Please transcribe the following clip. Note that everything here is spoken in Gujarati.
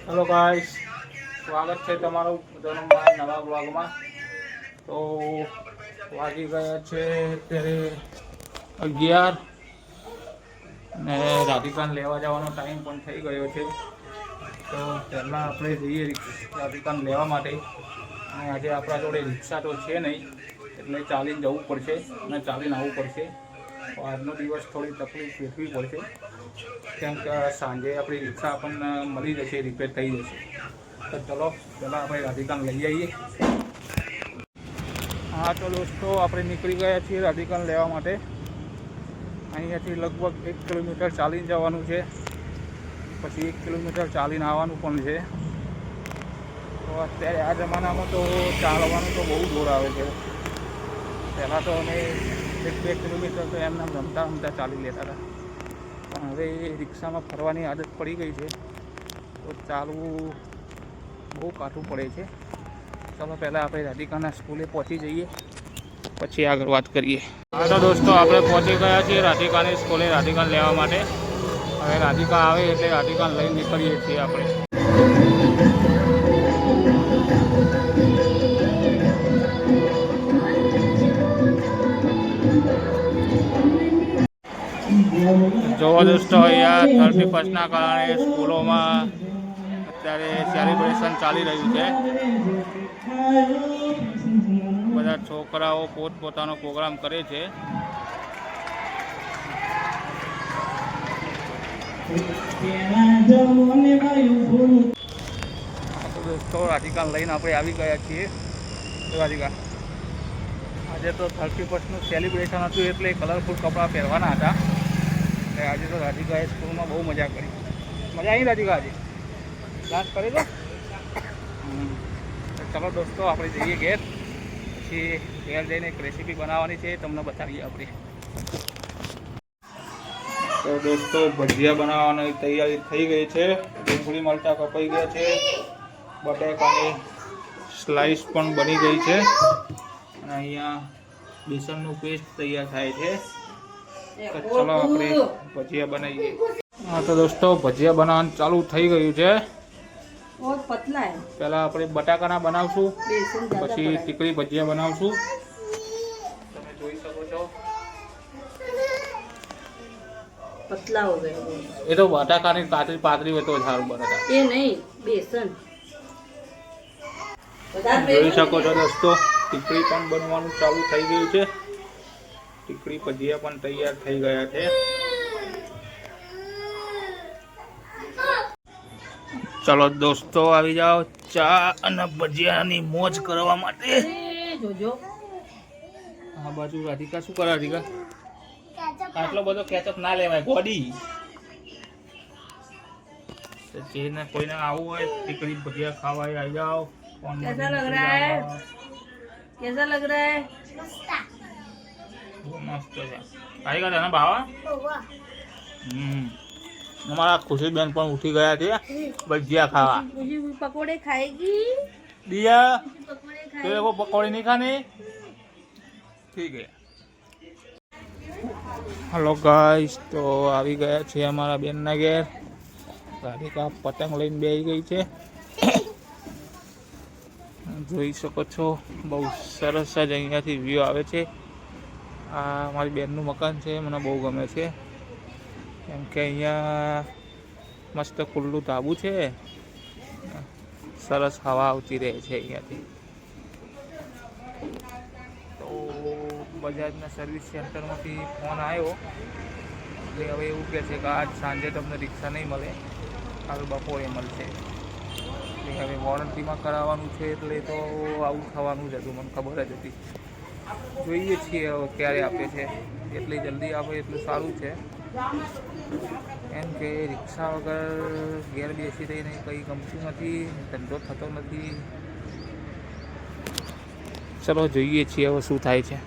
હેલો ગાઈસ, સ્વાગત છે તમારું બધાનું મારા નવા બ્લોગમાં. તો વાગી ગયા છે અત્યારે 11 અને રાધિકાને લેવા જવાનો ટાઈમ પણ થઈ ગયો છે. તો પહેલાં આપણે જઈએ રાધિકાને લેવા માટે. અને આજે આપણા જોડે રિક્ષા તો છે નહીં, એટલે ચાલીને જવું પડશે અને ચાલીને આવવું પડશે. તો આજનો દિવસ થોડી તકલીફ વેઠવી પડશે, કેમ કે સાંજે આપણી રિક્ષા આપણને મળી જશે, રિપેર થઈ જશે. તો ચલો પહેલાં આપણે રાધિકાને લઈ આવીએ. હા તો દોસ્તો, આપણે નીકળી ગયા છીએ રાધિકાને લેવા માટે. અહીંયાથી લગભગ 1 કિલોમીટર ચાલીને જવાનું છે, પછી 1 કિલોમીટર ચાલીને આવવાનું પણ છે. તો અત્યારે આ જમાનામાં તો ચાલવાનું તો બહુ દૂર આવે છે. પહેલાં તો અમે 1-2 કિલોમીટર તો એમને રમતા રમતા ચાલી લેતા હતા, પણ હવે રિક્ષામાં ફરવાની આદત પડી ગઈ છે, તો ચાલવું બહુ કાઠું પડે છે. ચાલો પહેલાં આપણે રાધિકાના સ્કૂલે પહોંચી જઈએ, પછી આગળ વાત કરીએ. હા તો દોસ્તો, આપણે પહોંચી ગયા છીએ રાધિકાની સ્કૂલે રાધિકાને લેવા માટે. હવે રાધિકા આવે એટલે રાધિકાને લઈને નીકળીએ છીએ આપણે. જોવા દોસ્તો, અહીંયા 31ના કારણે સ્કૂલોમાં અત્યારે સેલિબ્રેશન ચાલી રહ્યું છે. બધા છોકરાઓ પોતપોતાનો પ્રોગ્રામ કરે છે. દોસ્તો, રાધિકાને લઈને આપણે આવી ગયા છીએ. રાધિકા, આજે તો 31નું સેલિબ્રેશન હતું, એટલે કલરફુલ કપડાં પહેરવાના હતા. એટલે આજે તો રાધિકાએ સ્કૂલમાં બહુ મજા કરી. મજા આવી રાધિકા? આજે ડાન્સ કરી દો. ચલો દોસ્તો, આપણે જઈએ ઘેર. પછી ઘેર જઈને એક રેસીપી બનાવવાની છે, તમને બતાવીએ આપણે. તો દોસ્તો, ભજીયા બનાવવાની તૈયારી થઈ ગઈ છે. ડુંગળી મરચાં કપાઈ ગયા છે, બટાકાની સ્લાઈસ પણ બની ગઈ છે, અને અહીંયા બેસનનું પેસ્ટ તૈયાર થાય છે. તો ચલો આપણે ભજીયા બનાવીએ. હા તો દોસ્તો, ભજીયા બનાવવાનું ચાલુ થઈ ગયું છે. પહેલાં આપણે બટાકાના બનાવશું, પછી ટીકડી ભજીયા બનાવશું. તમે જોઈ શકો છો, પતલા હો ગયો. એ તો બટાકાની પાતળી પાતળી હોય તો સારું બને. એ નહીં, બેસન. જોઈ શકો છો દોસ્તો, ટીકડી પણ બનવાનું ચાલુ થઈ ગયું છે. ટીકડી ભજીયા પણ તૈયાર થઈ ગયા છે. ચલો દોસ્તો, આવી જાઓ ચા અને ભજીયાની મોજ કરવા માટે. આ બાજુ રાધિકા શું કરે? રાધિકા, આટલો બધો કેચઅપ ના લેવાય ગોડી. જેને કોઈને આવું હોય ટીકડી ભજીયા ખાવા આવી જાઓ. कैसा लग रहा है? कैसा लग रहा है? मस्त है। आएगा ना बाबा? हमारा खुशी बहन પણ ઉઠી ગયા છે ભજીયા ખાવા. पकोड़े खाएगी? दिया तेरे को पकौड़े नहीं खाने? ठीक है. हेलो गाइस, तो આવી ગયા છે અમારા બેનના ઘેર. રાધિકા પતંગ લઈને બેસી ગઈ છે. જોઈ શકો છો, બહુ સરસ જ અહીંયાથી વ્યૂ આવે છે. આ મારી બેનનું મકાન છે, મને બહુ ગમે છે, કેમ કે અહીંયા મસ્ત ખુલ્લું ધાબુ છે, સરસ હવા આવતી રહે છે અહીંયાથી. તો બજાજના સર્વિસ સેન્ટરમાંથી ફોન આવ્યો, એટલે હવે એવું કહે છે કે આજ સાંજે તમને રિક્ષા નહીં મળે, કાલ બપોરે મળશે. હવે વોરંટીમાં કરાવવાનું છે, એટલે તો આવું થવાનું જ હતું, મને ખબર જ હતી. જોઈએ છીએ હવે ક્યારે આપે છે. એટલી જલ્દી આપે એટલું સારું છે, એમ કે રિક્ષા વગર ઘેર બેસી રહીને કંઈ ગમતું નથી, ધંધો થતો નથી. ચલો જોઈએ છીએ હવે શું થાય છે.